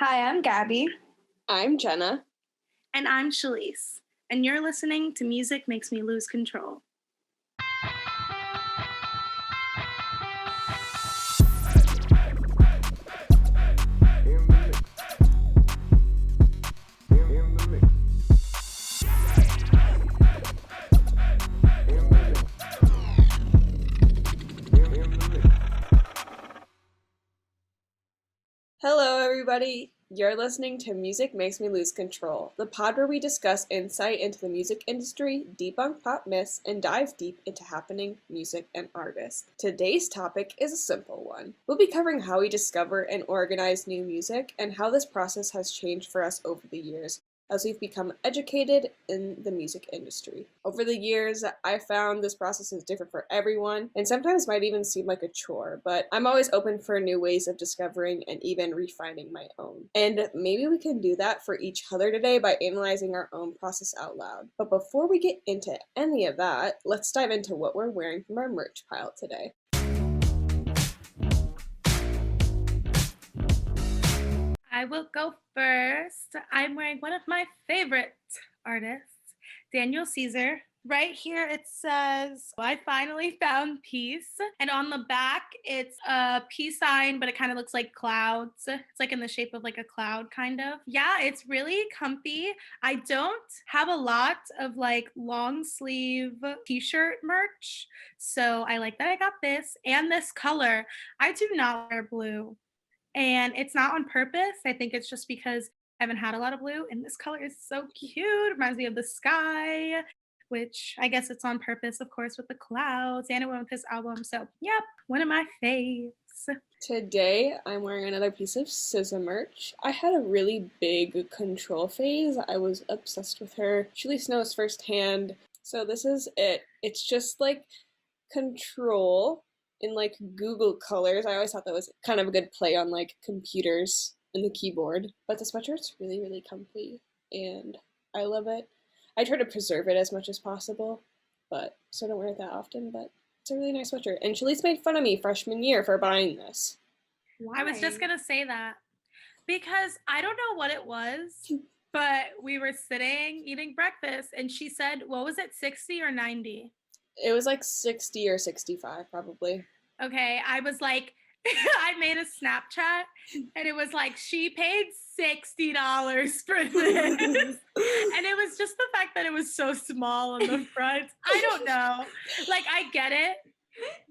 Hi, I'm Gaby. I'm Jenna. And I'm Chaliece, and you're listening to Music Makes Me Lose Control. Hello, everybody. You're listening to Music Makes Me Lose Control, the pod where we discuss insight into the music industry, debunk pop myths, and dive deep into happening music and artists. Today's topic is a simple one. We'll be covering how we discover and organize new music and how this process has changed for us over the years as we've become educated in the music industry. Over the years, I found this process is different for everyone, and sometimes might even seem like a chore, but I'm always open for new ways of discovering and even refining my own. And maybe we can do that for each other today by analyzing our own process out loud. But before we get into any of that, let's dive into what we're wearing from our merch pile today. I will go first. I'm wearing one of my favorite artists, Daniel Caesar. Right here it says, I finally found peace. And on the back, it's a peace sign, but it kind of looks like clouds. It's like in the shape of like a cloud kind of. Yeah, it's really comfy. I don't have a lot of like long sleeve t-shirt merch. So I like that I got this and this color. I do not wear blue. And it's not on purpose. I think it's just because I haven't had a lot of blue, and this color is so cute. It reminds me of the sky, which I guess it's on purpose, of course, with the clouds, and it went with his album. So, yep, one of my faves. Today, I'm wearing another piece of SZA merch. I had a really big Control phase. I was obsessed with her. Chaliece knows firsthand. So this is it. It's just like Control in like Google colors. I always thought that was kind of a good play on like computers and the keyboard. But the sweatshirt's really, really comfy and I love it. I try to preserve it as much as possible, but so I don't wear it that often, but it's a really nice sweatshirt. And Chalice made fun of me freshman year for buying this. Why? I was just gonna say that because I don't know what it was, but we were sitting eating breakfast and she said, what was it, 60 or 90? It was like 60 or 65 probably. Okay, I was like, I made a Snapchat and it was like, she paid $60 for this. And it was just the fact that it was so small on the front. I don't know. Like, I get it,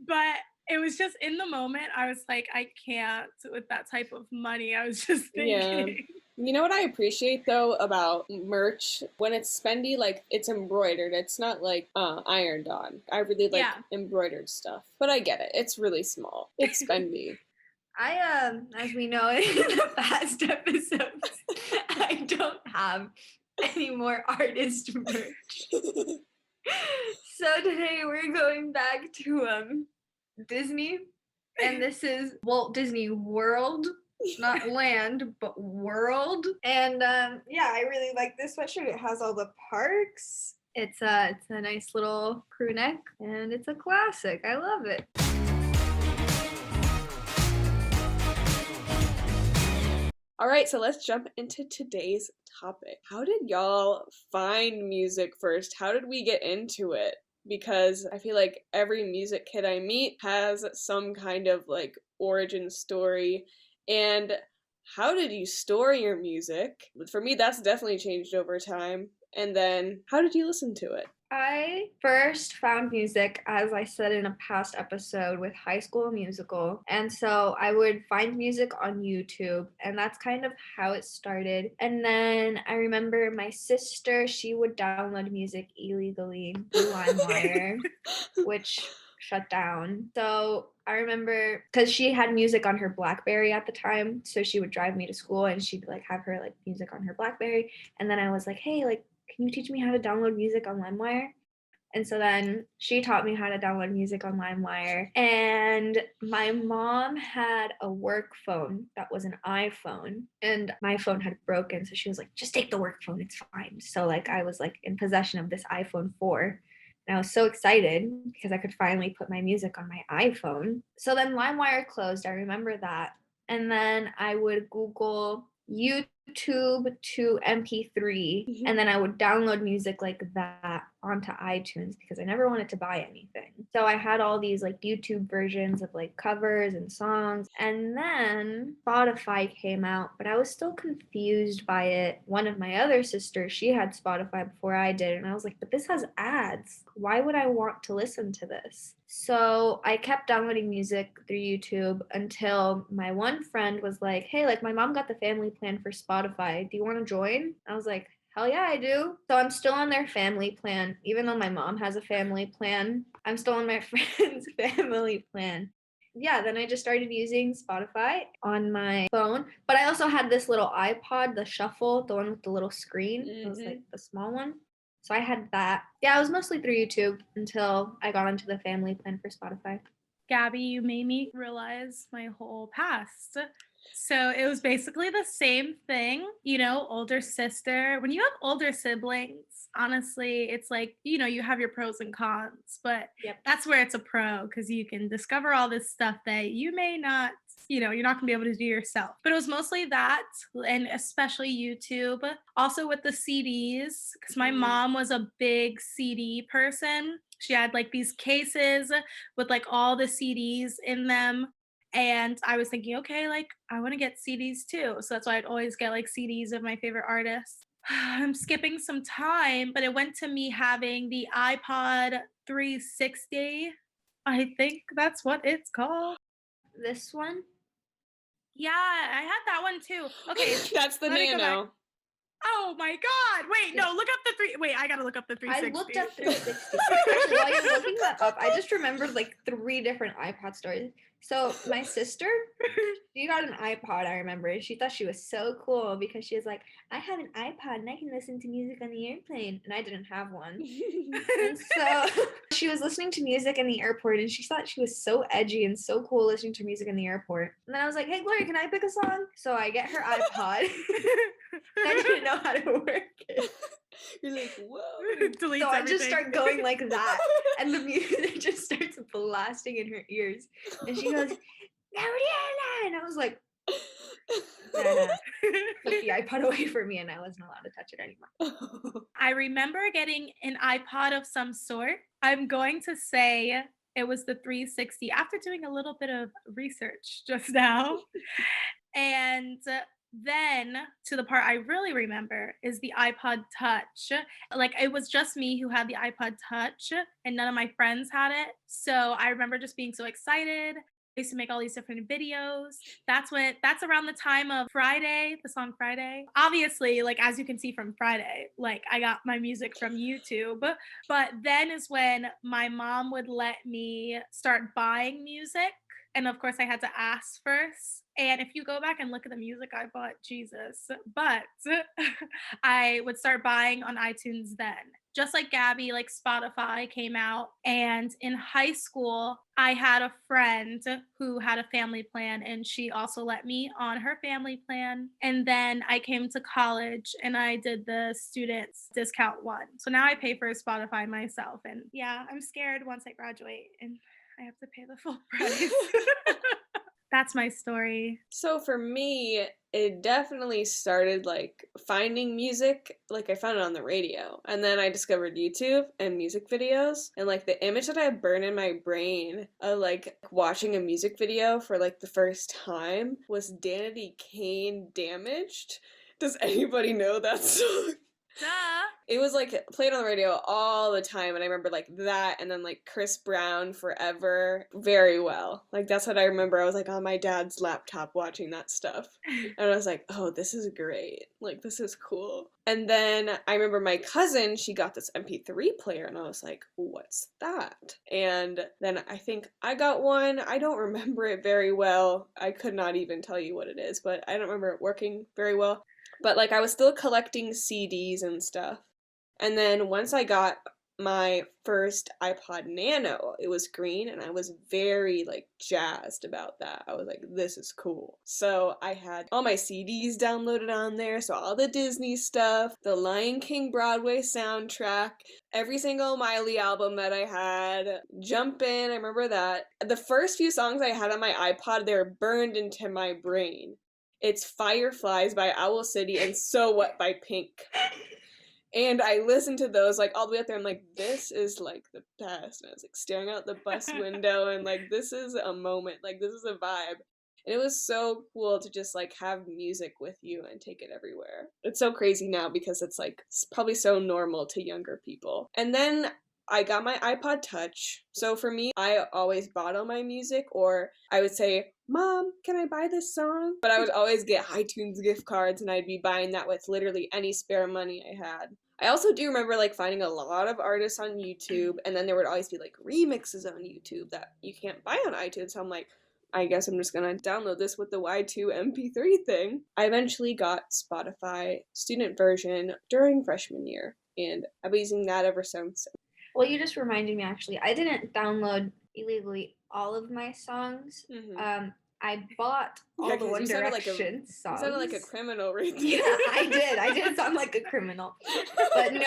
but it was just in the moment, I was like, I can't with that type of money. I was just thinking. Yeah. You know what I appreciate though about merch? When it's spendy, like it's embroidered. It's not like ironed on. I really like embroidered stuff. But I get it. It's really small. It's spendy. As we know in the past episodes, I don't have any more artist merch. So today we're going back to Disney, and this is Walt Disney World. Not land, but world. And yeah, I really like this sweatshirt. It has all the parks. It's a nice little crew neck, and it's a classic. I love it. All right, so let's jump into today's topic. How did y'all find music first? How did we get into it? Because I feel like every music kid I meet has some kind of like origin story. And how did you store your music? For me, that's definitely changed over time. And then, how did you listen to it? I first found music, as I said in a past episode, with High School Musical. And so I would find music on YouTube, and that's kind of how it started. And then I remember my sister, she would download music illegally through LimeWire, which shut down. So I remember because she had music on her BlackBerry at the time, so she would drive me to school and she'd like have her like music on her BlackBerry, and then I was like, hey, like, can you teach me how to download music on LimeWire? And so then she taught me how to download music on LimeWire. And my mom had a work phone that was an iPhone, and my phone had broken, so she was like, just take the work phone, it's fine. So like I was like in possession of this iPhone 4. And I was so excited because I could finally put my music on my iPhone. So then LimeWire closed. I remember that. And then I would Google YouTube to MP3, and then I would download music like that onto iTunes because I never wanted to buy anything. So I had all these like YouTube versions of like covers and songs, and then Spotify came out, but I was still confused by it. One of my other sisters, she had Spotify before I did, and I was like, but this has ads. Why would I want to listen to this? So I kept downloading music through YouTube until my one friend was like, hey, like my mom got the family plan for Spotify. Do you want to join? I was like, hell yeah, I do. So I'm still on their family plan. Even though my mom has a family plan, I'm still on my friend's family plan. Yeah, then I just started using Spotify on my phone. But I also had this little iPod, the Shuffle, the one with the little screen. It was like the small one. So I had that. Yeah, it was mostly through YouTube until I got into the family plan for Spotify. Gaby, you made me realize my whole past. So it was basically the same thing, you know, older sister. When you have older siblings, honestly, it's like, you know, you have your pros and cons, but that's where it's a pro because you can discover all this stuff that you may not, you know, you're not gonna be able to do yourself. But it was mostly that, and especially YouTube. Also with the CDs, because my mom was a big CD person. She had like these cases with like all the CDs in them. And I was thinking, okay, like I want to get CDs too. So that's why I'd always get like CDs of my favorite artists. I'm skipping some time, but it went to me having the iPod 360. I think that's what it's called. This one? Yeah, I had that one too. Okay. That's the Nano. Oh my God. Wait, no, look up the I gotta look up the 360. I looked up 360. Actually, while you're looking that up, I just remembered like 3 different iPod stories. So my sister, she got an iPod, I remember. She thought she was so cool because she was like, I have an iPod and I can listen to music on the airplane. And I didn't have one. And so she was listening to music in the airport and she thought she was so edgy and so cool listening to music in the airport. And then I was like, hey, Gloria, can I pick a song? So I get her iPod. I didn't know how to work it. You're like, whoa. Deletes so I everything. just start going like that, and the music just starts blasting in her ears, and she goes, Gabriella! And I was like, Jenna took the iPod away from me, and I wasn't allowed to touch it anymore. I remember getting an iPod of some sort. I'm going to say it was the 360 after doing a little bit of research just now. And then to the part I really remember is the iPod Touch. Like it was just me who had the iPod Touch and none of my friends had it. So I remember just being so excited. I used to make all these different videos. That's around the time of Friday, the song Friday. Obviously, like as you can see from Friday, like I got my music from YouTube. But then is when my mom would let me start buying music. And of course, I had to ask first. And if you go back and look at the music I bought, Jesus, but I would start buying on iTunes then. Just like Gaby, like Spotify came out. And in high school, I had a friend who had a family plan and she also let me on her family plan. And then I came to college and I did the students discount one. So now I pay for Spotify myself. And yeah, I'm scared once I graduate and I have to pay the full price. That's my story. So for me, it definitely started like finding music. Like I found it on the radio, and then I discovered YouTube and music videos, and like the image that I had burned in my brain of like watching a music video for like the first time was Danity Kane Damaged. Does anybody know that song? Duh. It was like played on the radio all the time, and I remember like that, and then like Chris Brown Forever very well. Like that's what I remember. I was like on my dad's laptop watching that stuff, and I was like, oh, this is great. Like this is cool. And then I remember my cousin, she got this MP3 player, and I was like, what's that? And then I think I got one. I don't remember it very well. I could not even tell you what it is, but I don't remember it working very well. But like I was still collecting CDs and stuff. And then once I got my first iPod Nano, it was green, and I was very like jazzed about that. I was like, this is cool. So I had all my CDs downloaded on there, so all the Disney stuff, the Lion King Broadway soundtrack, every single Miley album that I had, Jump In, I remember that. The first few songs I had on my iPod, they were burned into my brain. It's Fireflies by Owl City and So What by Pink. And I listened to those like all the way up there. I'm like, this is like the best. And I was like staring out the bus window and like, this is a moment. Like, this is a vibe. And it was so cool to just like have music with you and take it everywhere. It's so crazy now because it's like probably so normal to younger people. And then I got my iPod Touch. So for me, I always bought all my music, or I would say, Mom, can I buy this song? But I would always get iTunes gift cards, and I'd be buying that with literally any spare money I had. I also do remember like finding a lot of artists on YouTube, and then there would always be like remixes on YouTube that you can't buy on iTunes. So I'm like, I guess I'm just gonna download this with the Y2 MP3 thing. I eventually got Spotify student version during freshman year, and I've been using that ever since. Well, you just reminded me, actually. I didn't download illegally all of my songs. Mm-hmm. I bought all the One Direction songs. You sounded like a criminal right there. Yeah, I did sound like a criminal. But no.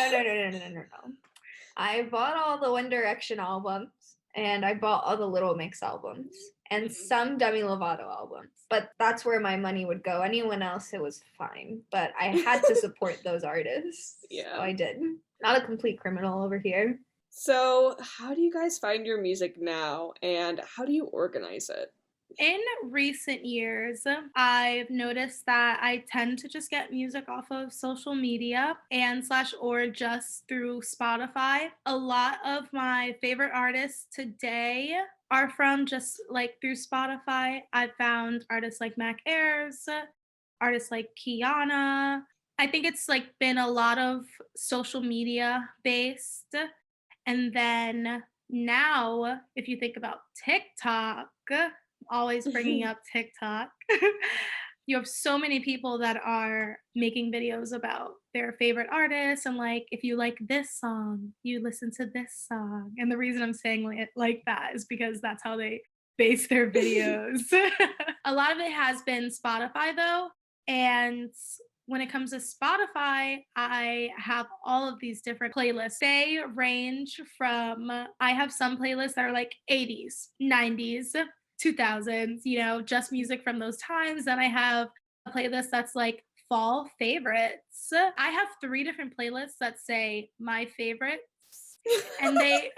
I bought all the One Direction albums, and I bought all the Little Mix albums, and some Demi Lovato albums. But that's where my money would go. Anyone else, it was fine. But I had to support those artists. Yeah. So I did. Not a complete criminal over here. So, how do you guys find your music now, and how do you organize it? In recent years, I've noticed that I tend to just get music off of social media or just through Spotify. A lot of my favorite artists today are from just like through Spotify. I've found artists like Mac Ayres, artists like Kiana. I think it's like been a lot of social media based. And then now, if you think about TikTok, always bringing up TikTok, you have so many people that are making videos about their favorite artists. And like, if you like this song, you listen to this song. And the reason I'm saying it like that is because that's how they base their videos. A lot of it has been Spotify though. And when it comes to Spotify, I have all of these different playlists. They range from, I have some playlists that are like 80s, 90s, 2000s, just music from those times. Then I have a playlist that's like fall favorites. I have 3 different playlists that say my favorites, and they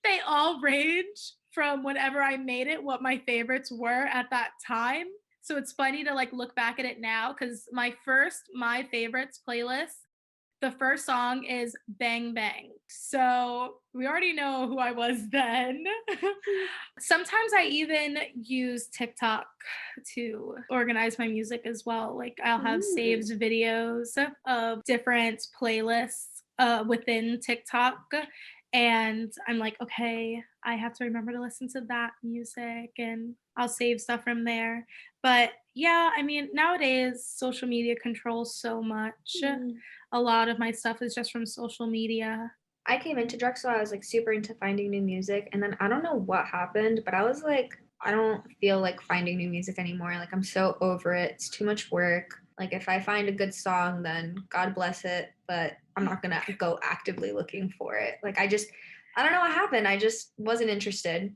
they all range from whenever I made it, what my favorites were at that time. So it's funny to like look back at it now, because my favorites playlist, the first song is Bang Bang. So we already know who I was then. Sometimes I even use TikTok to organize my music as well. Like I'll have saved videos of different playlists within TikTok. And I'm like, okay, I have to remember to listen to that music, and I'll save stuff from there. But yeah, I mean, nowadays social media controls so much. A lot of my stuff is just from social media. I came into Drexel, I was like super into finding new music, and then I don't know what happened, but I was like, I don't feel like finding new music anymore. Like I'm so over it. It's too much work. Like if I find a good song, then God bless it, but I'm not gonna go actively looking for it. Like I don't know what happened. I just wasn't interested.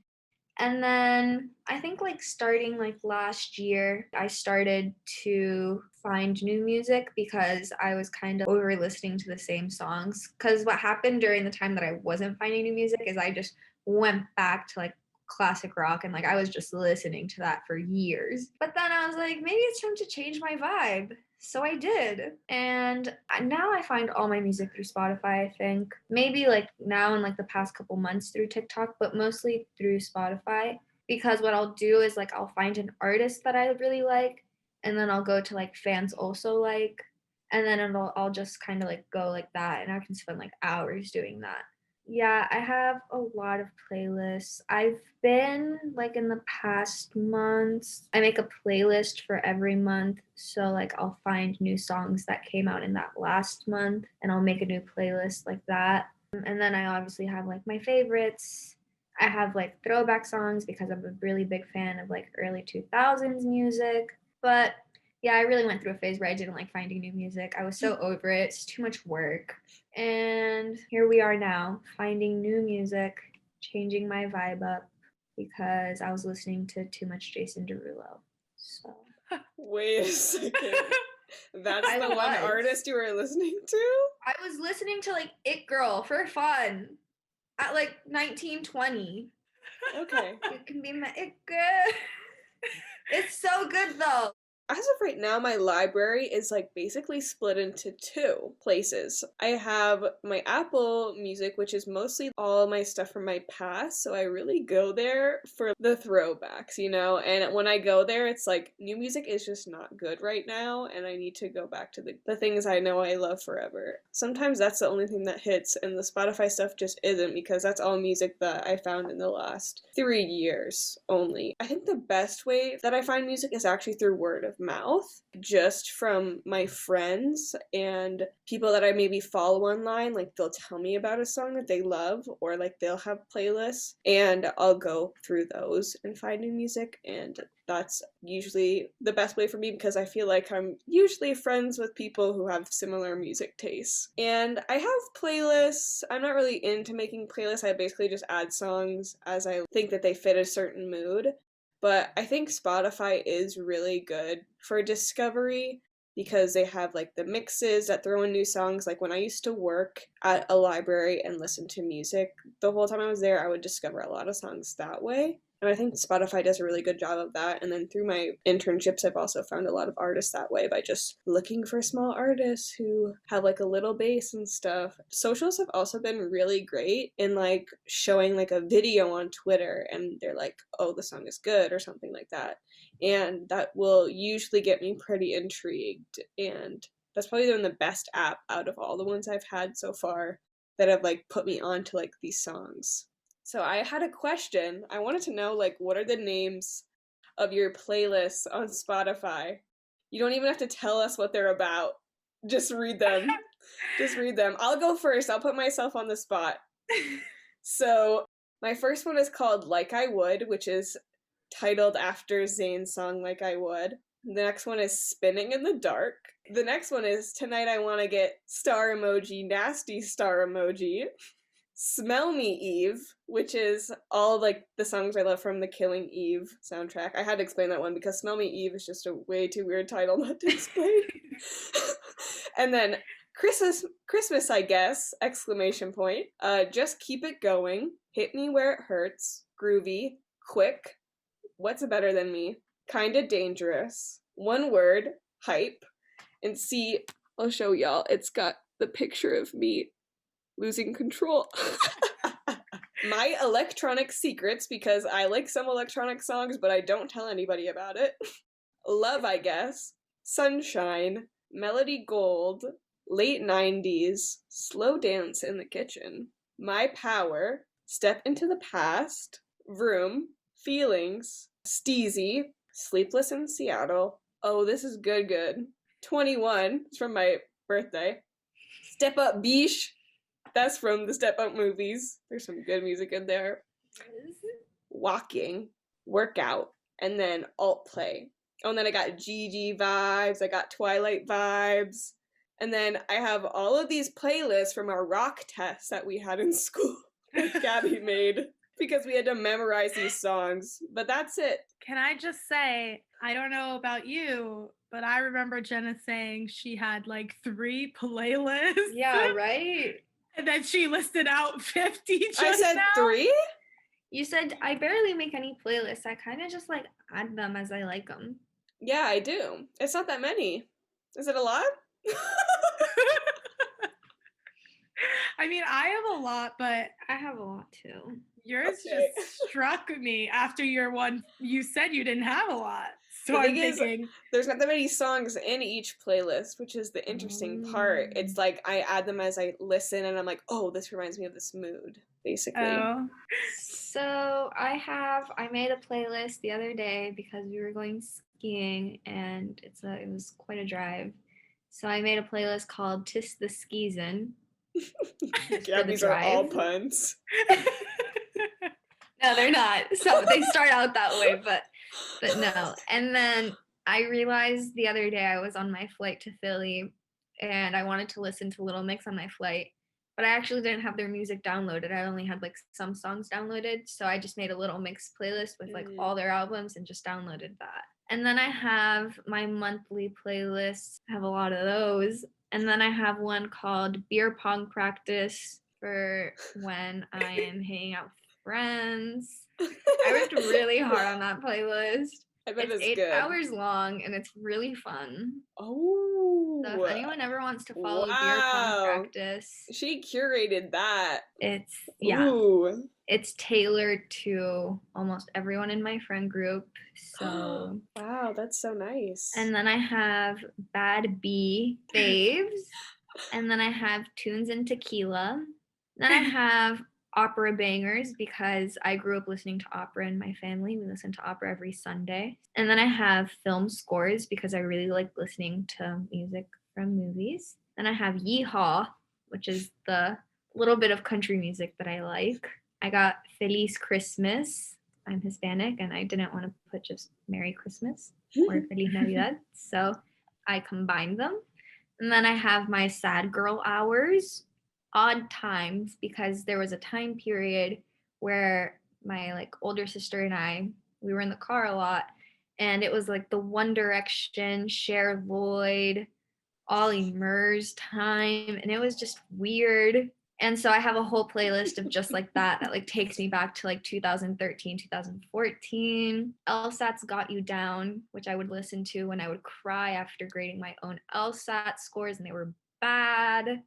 And then I think like starting like last year, I started to find new music because I was kind of over listening to the same songs. Because what happened during the time that I wasn't finding new music is I just went back to like classic rock, and like I was just listening to that for years. But then I was like, maybe it's time to change my vibe. So I did. And now I find all my music through Spotify, I think. Maybe like now in like the past couple months through TikTok, but mostly through Spotify. Because what I'll do is like I'll find an artist that I really like, and then I'll go to like fans also like, and then I'll just kind of like go like that, and I can spend like hours doing that. Yeah, I have a lot of playlists. I've been like in the past months, I make a playlist for every month. So like I'll find new songs that came out in that last month, and I'll make a new playlist like that. And then I obviously have like my favorites. I have like throwback songs because I'm a really big fan of like early 2000s music. But yeah, I really went through a phase where I didn't like finding new music. I was so over it. It's too much work. And here we are now, finding new music, changing my vibe up because I was listening to too much Jason Derulo. So Wait a second. That's I the one was. artist you were listening to? I was listening to like It Girl for fun at like 1920. Okay. You can be my It Girl. It's so good though. As of right now, my library is like basically split into two places. I have my Apple Music, which is mostly all my stuff from my past, so I really go there for the throwbacks, you know? And when I go there, it's like new music is just not good right now, and I need to go back to the things I know I love forever. Sometimes that's the only thing that hits, and the Spotify stuff just isn't, because that's all music that I found in the last 3 years only. I think the best way that I find music is actually through word of mouth, just from my friends and people that I maybe follow online. Like, they'll tell me about a song that they love, or like they'll have playlists, and I'll go through those and find new music. And that's usually the best way for me, because I feel like I'm usually friends with people who have similar music tastes. And I have playlists. I'm not really into making playlists. I basically just add songs as I think that they fit a certain mood. But I think Spotify is really good for discovery, because they have like the mixes that throw in new songs. Like when I used to work at a library and listen to music, the whole time I was there, I would discover a lot of songs that way. And I think Spotify does a really good job of that. And then through my internships, I've also found a lot of artists that way by just looking for small artists who have like a little bass and stuff. Socials have also been really great in like showing like a video on Twitter, and they're like, oh, the song is good, or something like that. And that will usually get me pretty intrigued. And that's probably been the best app out of all the ones I've had so far that have like put me onto like these songs. So I had a question. I wanted to know, like, what are the names of your playlists on Spotify? You don't even have to tell us what they're about. Just read them. Just read them. I'll go first. I'll put myself on the spot. So my first one is called Like I Would, which is titled after Zayn's song Like I Would. The next one is Spinning in the Dark. The next one is Tonight I Want to Get star emoji, nasty star emoji. Smell Me Eve, which is all like the songs I love from the Killing Eve soundtrack. I had to explain that one because Smell Me Eve is just a way too weird title not to explain. And then Christmas, I guess, exclamation point. Just Keep It Going, Hit Me Where It Hurts, Groovy, Quick, What's Better Than Me, Kinda Dangerous, One Word, Hype, and see, I'll show y'all, it's got the picture of me losing control. My electronic secrets, because I like some electronic songs, but I don't tell anybody about it. Love, I Guess, Sunshine, Melody Gold, Late 90s, Slow Dance in the Kitchen, My Power, Step into the Past, Vroom, Feelings, Steezy, Sleepless in Seattle, Oh, This Is Good Good, 21, it's from my birthday, Step Up Biche, that's from the Step Up movies. There's some good music in there. Walking, Workout, and then Alt Play. Oh, and then I got GG vibes, I got Twilight vibes. And then I have all of these playlists from our rock tests that we had in school that Gaby made, because we had to memorize these songs. But that's it. Can I just say, I don't know about you, but I remember Jenna saying she had like 3 playlists. Yeah, right? And then she listed out 50 just I said now. 3? You said I barely make any playlists. I kind of just like add them as I like them. Yeah, I do. It's not that many. Is it a lot? I mean, I have a lot, but I have a lot too. yours Okay. just struck me after your one. You said you didn't have a lot. So The I'm thing is, thinking, there's not that many songs in each playlist, which is the interesting part. It's like I add them as I listen, and I'm like, oh, this reminds me of this mood, basically. oh, So I made a playlist the other day because we were going skiing and it was quite a drive. So I made a playlist called "Tis the Skeezin'." Yeah, these are all puns. No, they're not. So they start out that way, but no. And then I realized the other day I was on my flight to Philly and I wanted to listen to Little Mix on my flight, but I actually didn't have their music downloaded. I only had like some songs downloaded. So I just made a Little Mix playlist with like all their albums and just downloaded that. And then I have my monthly playlists. I have a lot of those. And then I have one called Beer Pong Practice for when I am hanging out with friends. I worked really hard on that playlist. I bet It's it's 8 good. hours long and it's really fun. Oh. So if anyone ever wants to follow Beer Pong Wow. Practice, She curated that. it's Ooh. it's tailored to almost everyone in my friend group. So Wow, that's so nice. and then I have Bad B faves, and then I have Tunes and Tequila. Then I have opera bangers because I grew up listening to opera in my family. We listen to opera every Sunday. And then I have film scores because I really like listening to music from movies. Then I have Yeehaw, which is the little bit of country music that I like. I got Feliz Christmas. I'm Hispanic and I didn't want to put just Merry Christmas or Feliz Navidad. So I combined them. And then I have my sad girl hours, odd times, because there was a time period where my like older sister and I, we were in the car a lot, and it was like the One Direction, Cher Lloyd, Ollie Murs time, and it was just weird. And so I have a whole playlist of just like that like takes me back to like 2013, 2014. LSAT's Got You Down, which I would listen to when I would cry after grading my own LSAT scores and they were bad.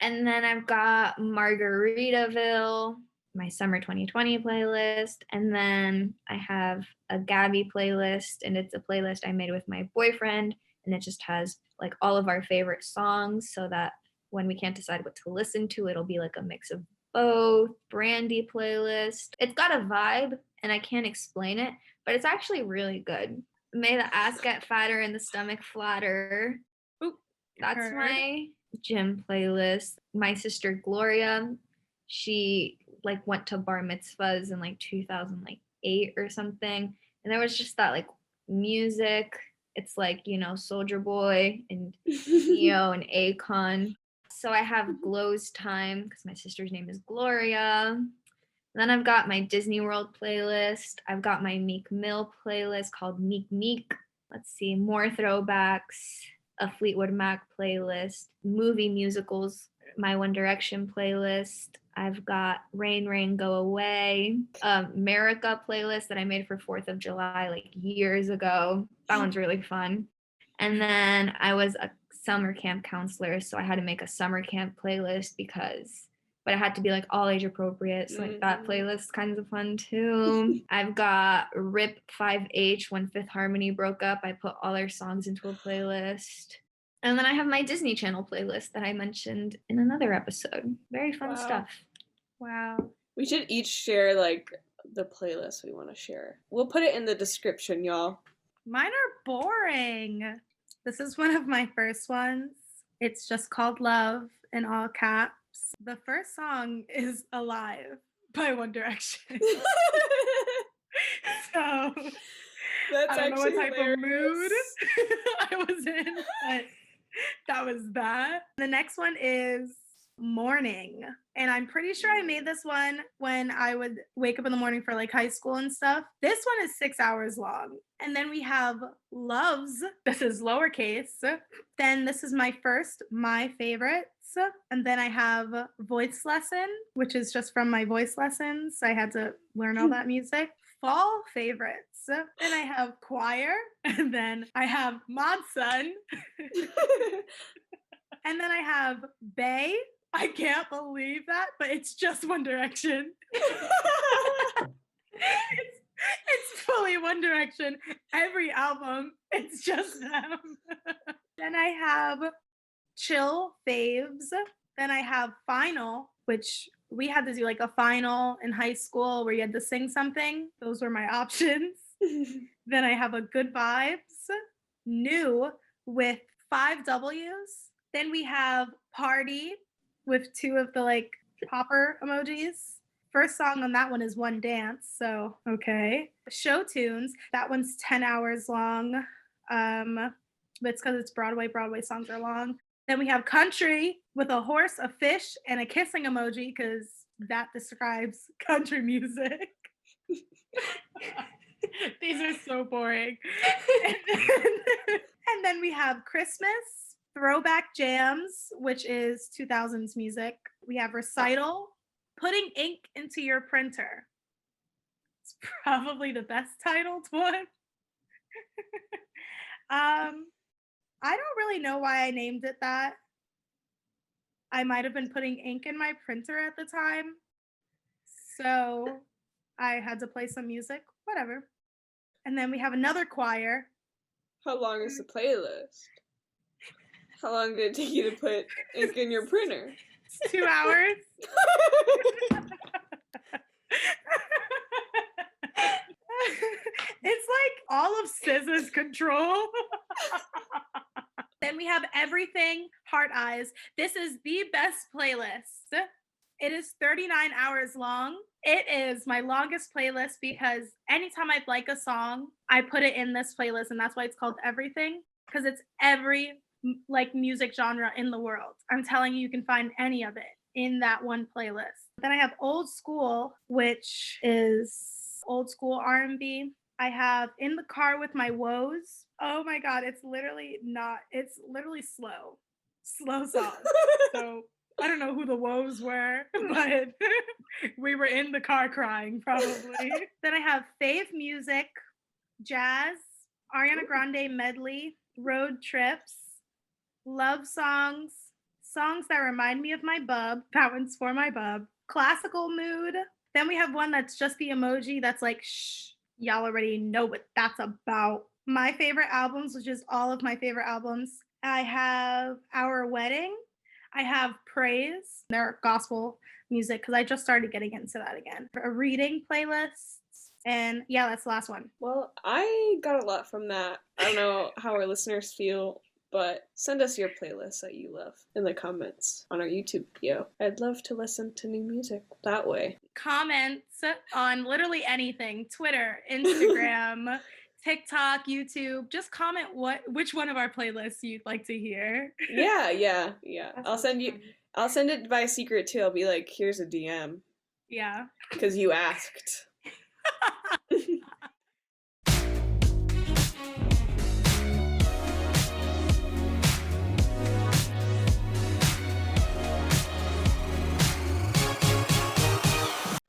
And then I've got Margaritaville, my summer 2020 playlist. And then I have a Gaby playlist, and it's a playlist I made with my boyfriend. And it just has like all of our favorite songs so that when we can't decide what to listen to, it'll be like a mix of both. Brandy playlist. It's got a vibe, and I can't explain it, but it's actually really good. May the ass get fatter and the stomach flatter. Oop, That's heard. my gym playlist. My sister Gloria, she like went to bar mitzvahs in like 2008 or something, and there was just that like music. It's like, you know, Soldier Boy and Neo and Akon. So I have Glow's Time because my sister's name is Gloria. Then I've got my Disney World playlist. I've got my Meek Mill playlist called Meek Meek. Let's see, more throwbacks, a Fleetwood Mac playlist, movie musicals, my One Direction playlist. I've got Rain, Rain, Go Away, America playlist that I made for 4th of July like years ago. That one's really fun. And then I was a summer camp counselor, so I had to make a summer camp playlist but it had to be like all age appropriate. So like that playlist kind of fun too. I've got RIP 5H when Fifth Harmony broke up. I put all their songs into a playlist. And then I have my Disney Channel playlist that I mentioned in another episode. Very fun stuff. Wow. We should each share like the playlist we want to share. We'll put it in the description, y'all. Mine are boring. This is one of my first ones. It's just called Love in all caps. The first song is Alive by One Direction. So That's I don't know what type hilarious. of mood I was in, but that was that. The next one is Morning. And I'm pretty sure I made this one when I would wake up in the morning for like high school and stuff. This one is 6 hours long. And then we have Loves. This is lowercase. Then this is my first, my favorites. And then I have Voice Lesson, which is just from my voice lessons. I had to learn all that music. Fall favorites. Then I have Choir. And then I have Mod Sun. And then I have Bay. I can't believe that, but it's just One Direction. It's fully One Direction. Every album, it's just them. Then I have Chill faves. Then I have Final, which we had to do like a final in high school where you had to sing something. Those were my options. Then I have a Good Vibes, New with 5 W's. Then we have Party with 2 of the like popper emojis. First song on that one is One Dance, so okay. Show Tunes, that one's 10 hours long. But it's because it's Broadway. Broadway songs are long. Then we have Country with a horse, a fish, and a kissing emoji because that describes country music. These are so boring. And then we have Christmas, Throwback Jams, which is 2000s music. We have Recital, Putting Ink into Your Printer. It's probably the best titled one. I don't really know why I named it that. I might have been putting ink in my printer at the time. So I had to play some music, whatever. And then we have another choir. How long is the playlist? How long did it take you to put ink in your printer? It's 2 hours. It's like all of SZA's Control. Then we have Everything, Heart Eyes. This is the best playlist. It is 39 hours long. It is my longest playlist because anytime I like a song, I put it in this playlist, and that's why it's called Everything, because it's every like music genre in the world. I'm telling you, you can find any of it in that one playlist. Then I have Old School, which is old school R&B. I have In the Car with My Woes. Oh my God, it's literally slow song. So I don't know who the woes were, but we were in the car crying probably. Then I have Fave Music, Jazz, Ariana Grande Medley, Road Trips, Love Songs, Songs That Remind Me of My Bub, that one's for my bub, Classical Mood. Then we have one that's just the emoji that's like, shh, y'all already know what that's about. My favorite albums, which is all of my favorite albums. I have Our Wedding. I have Praise. They're gospel music because I just started getting into that again. A reading playlist. And yeah, that's the last one. Well, I got a lot from that. I don't know how our listeners feel, but send us your playlists that you love in the comments on our YouTube video. I'd love to listen to new music that way. Comments on literally anything. Twitter, Instagram, TikTok, YouTube. Just comment which one of our playlists you'd like to hear. Yeah. I'll send it by secret too. I'll be like, here's a DM. Yeah. Because you asked.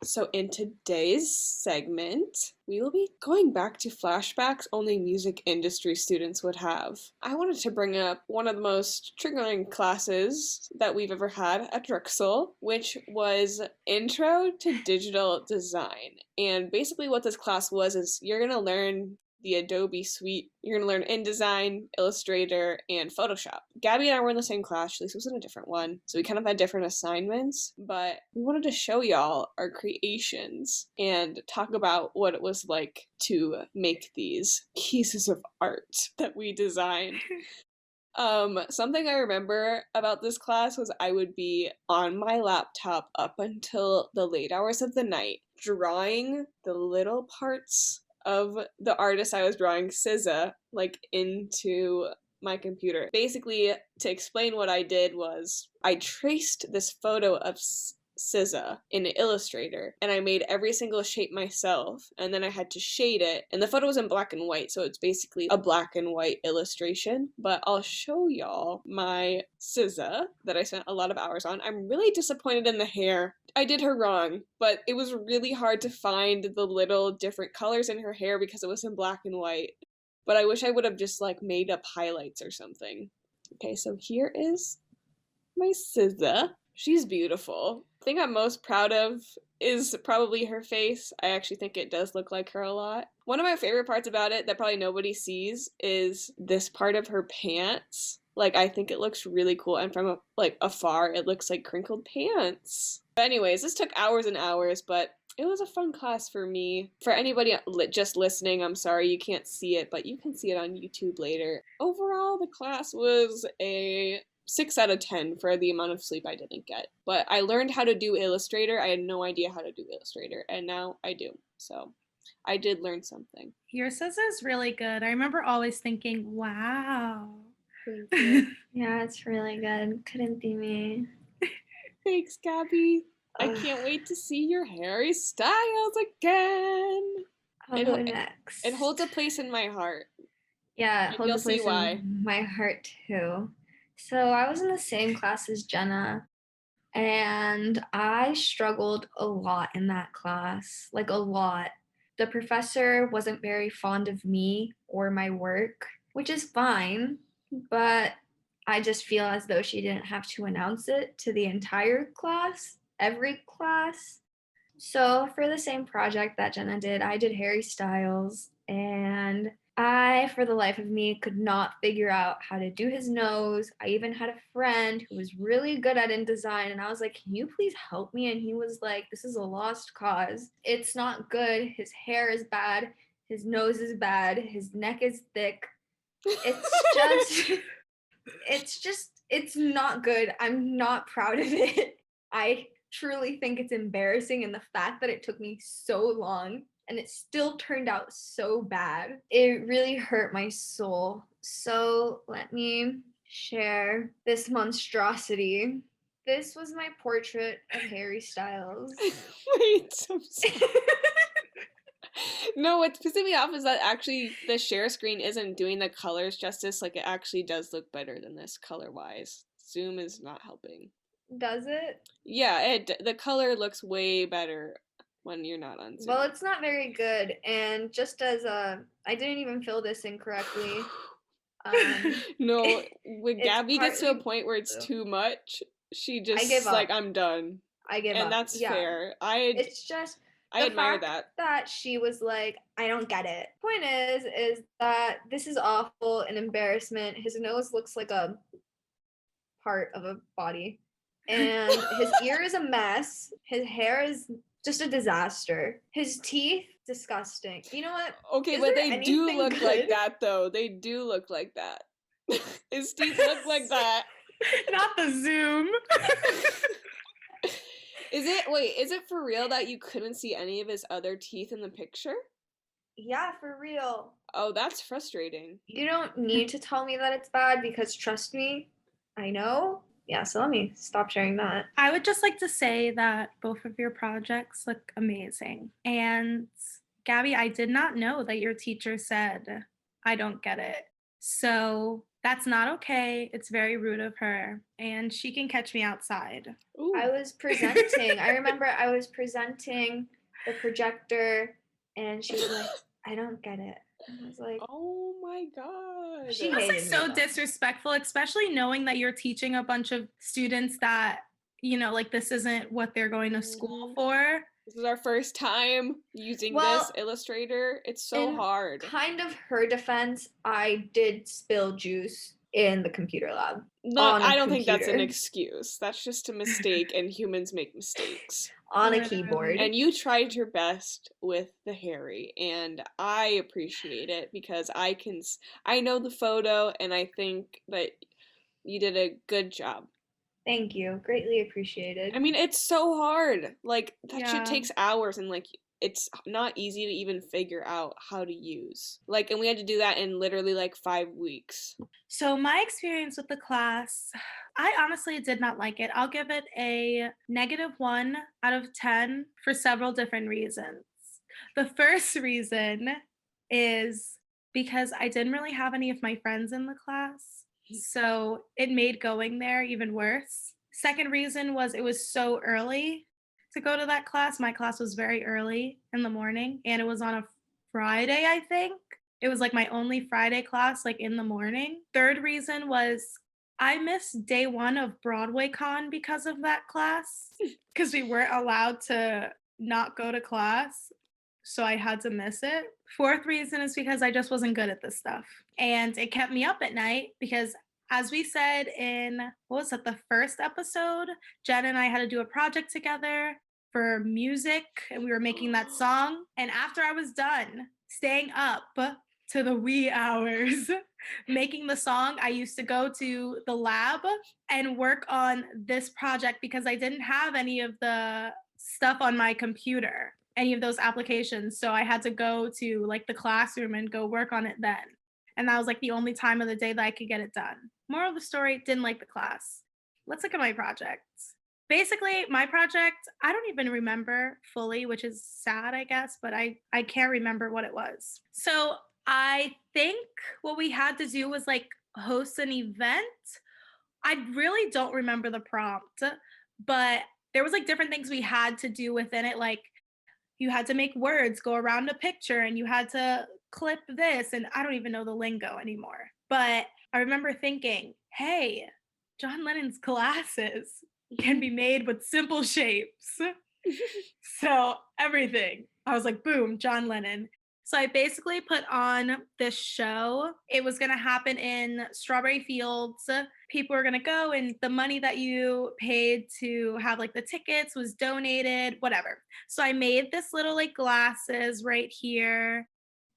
So in today's segment, we will be going back to flashbacks only music industry students would have. I wanted to bring up one of the most triggering classes that we've ever had at Drexel, which was Intro to Digital Design. And basically what this class was is you're going to learn the Adobe suite. You're going to learn InDesign, Illustrator, and Photoshop. Gabby and I were in the same class. Chaliece was in a different one. So we kind of had different assignments, but we wanted to show y'all our creations and talk about what it was like to make these pieces of art that we designed. Something I remember about this class was I would be on my laptop up until the late hours of the night, drawing the little parts of the artist I was drawing, SZA, like into my computer. Basically, to explain what I did was I traced this photo of SZA in Illustrator, and I made every single shape myself, and then I had to shade it, and the photo was in black and white, so it's basically a black and white illustration, but I'll show y'all my SZA that I spent a lot of hours on. I'm really disappointed in the hair. I did her wrong, but it was really hard to find the little different colors in her hair because it was in black and white, but I wish I would have just like made up highlights or something. Okay, so here is my SZA. She's beautiful. The thing I'm most proud of is probably her face. I actually think it does look like her a lot. One of my favorite parts about it that probably nobody sees is this part of her pants. Like, I think it looks really cool, and from afar, it looks like crinkled pants. But anyways, this took hours and hours, but it was a fun class for me. For anybody just listening, I'm sorry you can't see it, but you can see it on YouTube later. Overall, the class was a 6 out of 10 for the amount of sleep I didn't get. But I learned how to do Illustrator. I had no idea how to do Illustrator, and now I do. So I did learn something. Your SZA is really good. I remember always thinking, wow. Yeah, it's really good. Couldn't be me. Thanks, Gabby. I can't wait to see your Harry Styles again. I'll It, go ho- next. it holds a place in my heart. Yeah, it And holds you'll a see place why. in my heart too. So I was in the same class as Jenna, and I struggled a lot in that class, like a lot. The professor wasn't very fond of me or my work, which is fine, but I just feel as though she didn't have to announce it to the entire class, every class. So for the same project that Jenna did, I did Harry Styles, and I, for the life of me, could not figure out how to do his nose. I even had a friend who was really good at InDesign, and I was like, "Can you please help me?" And he was like, "This is a lost cause. It's not good. His hair is bad. His nose is bad. His neck is thick. It's just, it's not good. I'm not proud of it. I truly think it's embarrassing, and the fact that it took me so long and it still turned out so bad, it really hurt my soul. So let me share this monstrosity. This was my portrait of Harry Styles. Wait, I'm sorry. No, what's pissing me off is that actually the share screen isn't doing the colors justice. Like, it actually does look better than this color-wise. Zoom is not helping. Does it? Yeah, the color looks way better when you're not on Zoom. Well, it's not very good. And just as I didn't even fill this in correctly. No, when it's Gaby gets to a partly point where it's too much, she I give just like, up. I'm done. I give And up. that's Yeah. fair. It's just I the admire fact that she was like, I don't get it. Point is that this is awful, an embarrassment. His nose looks like a part of a body, and his ear is a mess. His hair is just a disaster. His teeth, disgusting. You know what? Okay, Is but there they do anything look good? like that, though. They do look like that. His teeth look like that. Not the Zoom. Is it for real that you couldn't see any of his other teeth in the picture? Yeah, for real. Oh, that's frustrating. You don't need to tell me that it's bad, because trust me, I know. Yeah, so let me stop sharing that. I would just like to say that both of your projects look amazing. And Gaby, I did not know that your teacher said, I don't get it. So that's not okay. It's very rude of her. And she can catch me outside. Ooh. I was presenting. I remember I was presenting the projector, and she was like, I don't get it. And I was like, oh my god. She That's like hated so me, though. disrespectful, especially knowing that you're teaching a bunch of students that, you know, like this isn't what they're going to school for. This is our first time using this Illustrator. It's so hard. Kind of her defense, I did spill juice in the computer lab. I don't think that's an excuse. That's just a mistake, and humans make mistakes. On a keyboard. And you tried your best with the Harry, and I appreciate it because I know the photo, and I think that you did a good job. Thank you. Greatly appreciated. I mean, it's so hard. Like, that shit takes hours, and like, it's not easy to even figure out how to use. Like, and we had to do that in literally like 5 weeks. So my experience with the class, I honestly did not like it. I'll give it a -1 out of 10 for several different reasons. The first reason is because I didn't really have any of my friends in the class. So it made going there even worse. Second reason was it was so early to go to that class. My class was very early in the morning, and it was on a Friday, I think. It was like my only Friday class, like in the morning. Third reason was I missed day 1 of Broadway Con because of that class, because we weren't allowed to not go to class. So I had to miss it. Fourth reason is because I just wasn't good at this stuff. And it kept me up at night because, as we said in, what was it, the first episode, Jenna and I had to do a project together for music, and we were making that song. And after I was done staying up to the wee hours making the song, I used to go to the lab and work on this project because I didn't have any of the stuff on my computer, any of those applications. So I had to go to like the classroom and go work on it then. And that was like the only time of the day that I could get it done. Moral of the story, didn't like the class. Let's look at my projects. basically my project, I don't even remember fully, which is sad, I guess, but I can't remember what it was. So I think what we had to do was like host an event. I really don't remember the prompt, but there was like different things we had to do within it. Like you had to make words go around a picture and you had to clip this. And I don't even know the lingo anymore. But I remember thinking, hey, John Lennon's glasses can be made with simple shapes. So everything. I was like, boom, John Lennon. So I basically put on this show. It was going to happen in Strawberry Fields. People were going to go, and the money that you paid to have like the tickets was donated, whatever. So I made this little like glasses right here.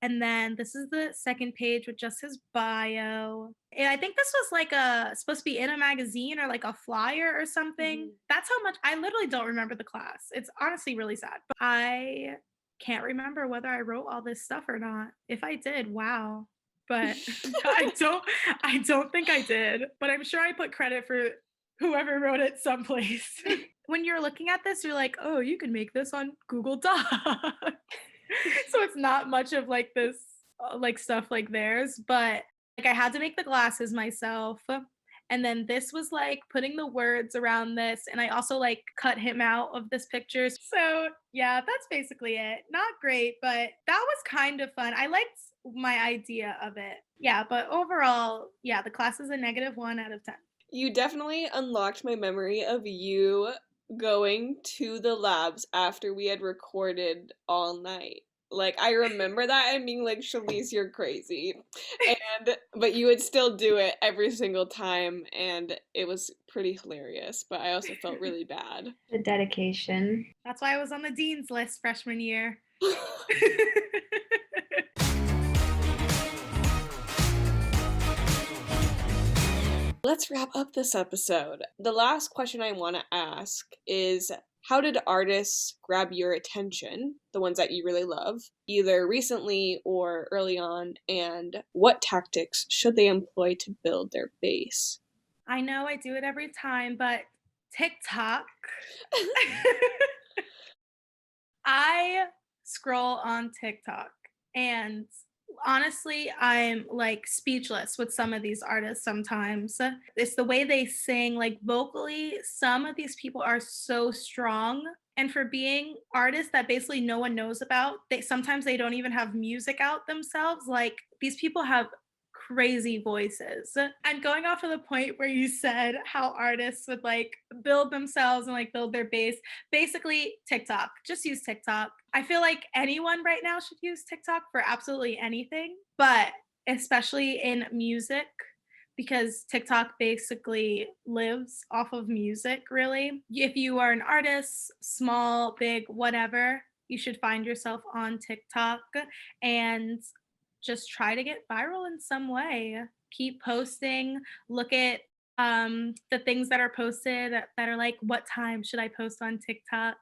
And then this is the second page with just his bio. And I think this was like supposed to be in a magazine or like a flyer or something. That's how much I literally don't remember the class. It's honestly really sad. But I can't remember whether I wrote all this stuff or not. If I did, wow. But I don't think I did. But I'm sure I put credit for whoever wrote it someplace. When you're looking at this, you're like, oh, you can make this on Google Docs. So it's not much of like this like stuff like theirs, but like I had to make the glasses myself. And then this was like putting the words around this, and I also like cut him out of this picture. So yeah, that's basically it. Not great, but that was kind of fun. I liked my idea of it. Yeah, but overall, yeah, the class is a -1 out of 10. You definitely unlocked my memory of you going to the labs after we had recorded all night. Like, I remember that and being like, Chaliece, you're crazy. But you would still do it every single time, and it was pretty hilarious, but I also felt really bad. The dedication. That's why I was on the dean's list freshman year. Let's wrap up this episode. The last question I want to ask is, how did artists grab your attention, the ones that you really love, either recently or early on, and what tactics should they employ to build their base? I know I do it every time, but TikTok. I scroll on TikTok, and honestly, I'm like speechless with some of these artists sometimes. It's the way they sing, like vocally, some of these people are so strong. And for being artists that basically no one knows about, sometimes they don't even have music out themselves. Like these people have crazy voices. And going off of the point where you said how artists would like build themselves and like build their base, basically TikTok. Just use TikTok. I feel like anyone right now should use TikTok for absolutely anything, but especially in music, because TikTok basically lives off of music, really. If you are an artist, small, big, whatever, you should find yourself on TikTok and just try to get viral in some way. Keep posting, look at the things that are posted that are like, what time should I post on TikTok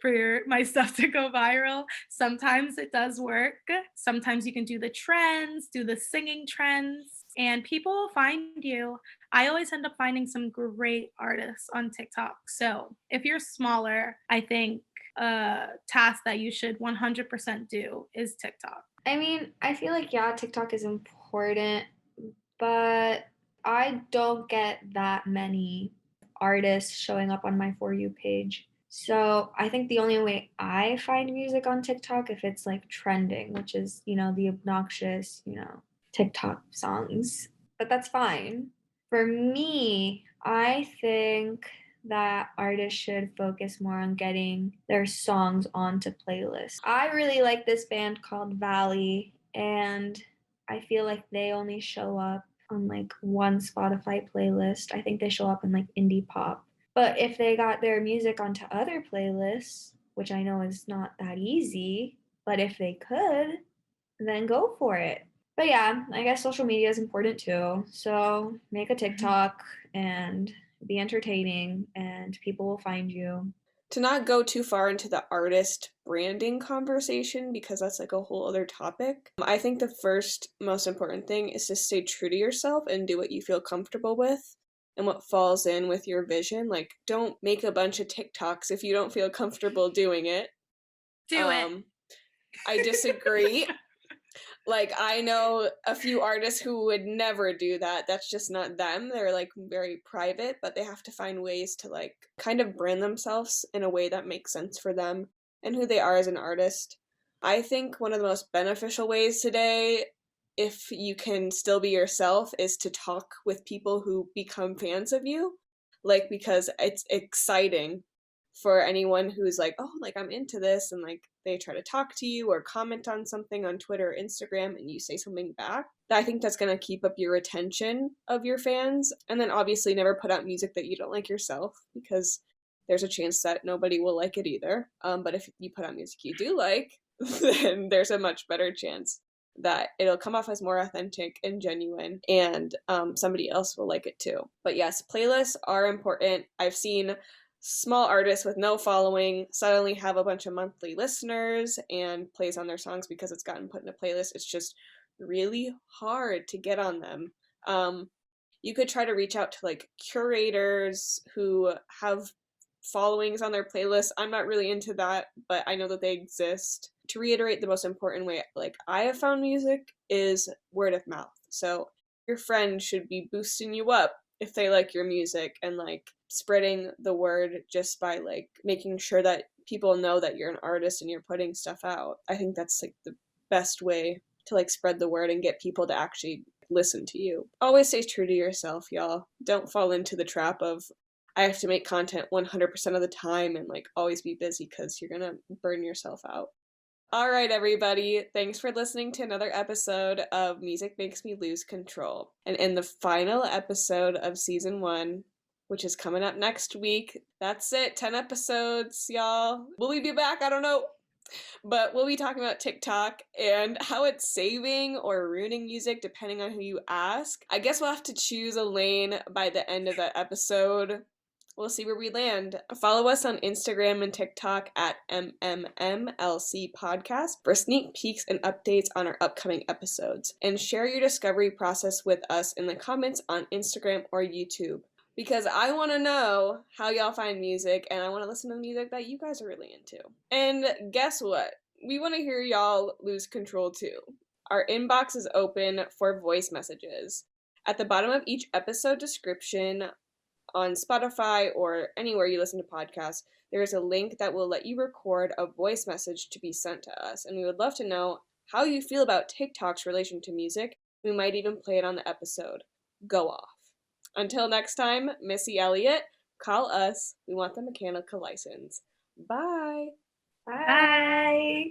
for my stuff to go viral? Sometimes it does work. Sometimes you can do the trends, do the singing trends, and people will find you. I always end up finding some great artists on TikTok. So if you're smaller, I think a task that you should 100% do is TikTok. I mean, I feel like, yeah, TikTok is important, but I don't get that many artists showing up on my For You page. So I think the only way I find music on TikTok, if it's like trending, which is, the obnoxious, TikTok songs, but that's fine. For me, I think that artists should focus more on getting their songs onto playlists. I really like this band called Valley, and I feel like they only show up on like one Spotify playlist. I think they show up in like indie pop. But if they got their music onto other playlists, which I know is not that easy, but if they could, then go for it. But yeah, I guess social media is important too. So make a TikTok and be entertaining, and people will find you. To not go too far into the artist branding conversation, because that's like a whole other topic, I think the first most important thing is to stay true to yourself and do what you feel comfortable with. and what falls in with your vision. Like, don't make a bunch of TikToks if you don't feel comfortable doing it. Do it. I disagree. Like, I know a few artists who would never do that. That's just not them. They're like very private, but they have to find ways to like kind of brand themselves in a way that makes sense for them and who they are as an artist. I think one of the most beneficial ways today, if you can still be yourself, is to talk with people who become fans of you. Like, because it's exciting for anyone who's like, oh, like I'm into this, and like they try to talk to you or comment on something on Twitter or Instagram and you say something back. I think that's going to keep up your attention of your fans. And then obviously never put out music that you don't like yourself, because there's a chance that nobody will like it either. But if you put out music you do like, then there's a much better chance that it'll come off as more authentic and genuine, and somebody else will like it too. But yes, playlists are important. I've seen small artists with no following suddenly have a bunch of monthly listeners and plays on their songs because it's gotten put in a playlist. It's just really hard to get on them. You could try to reach out to like curators who have followings on their playlists. I'm not really into that, but I know that they exist. To reiterate, the most important way like I have found music is word of mouth. So your friend should be boosting you up if they like your music, and like spreading the word just by like making sure that people know that you're an artist and you're putting stuff out. I think that's like the best way to like spread the word and get people to actually listen to you. Always stay true to yourself, y'all. Don't fall into the trap of I have to make content 100% of the time and like always be busy, because you're gonna burn yourself out. All right, everybody. Thanks for listening to another episode of Music Makes Me Lose Control. And in the final episode of season 1, which is coming up next week, that's it. 10 episodes, y'all. Will we be back? I don't know. But we'll be talking about TikTok and how it's saving or ruining music depending on who you ask. I guess we'll have to choose a lane by the end of that episode. We'll see where we land. Follow us on Instagram and TikTok at MMMLC Podcast for sneak peeks and updates on our upcoming episodes. And share your discovery process with us in the comments on Instagram or YouTube, because I want to know how y'all find music, and I want to listen to music that you guys are really into. And guess what? We want to hear y'all lose control too. Our inbox is open for voice messages. At the bottom of each episode description on Spotify or anywhere you listen to podcasts, there is a link that will let you record a voice message to be sent to us. And we would love to know how you feel about TikTok's relation to music. We might even play it on the episode. Go off. Until next time, Missy Elliott, call us. We want the mechanical license. Bye. Bye.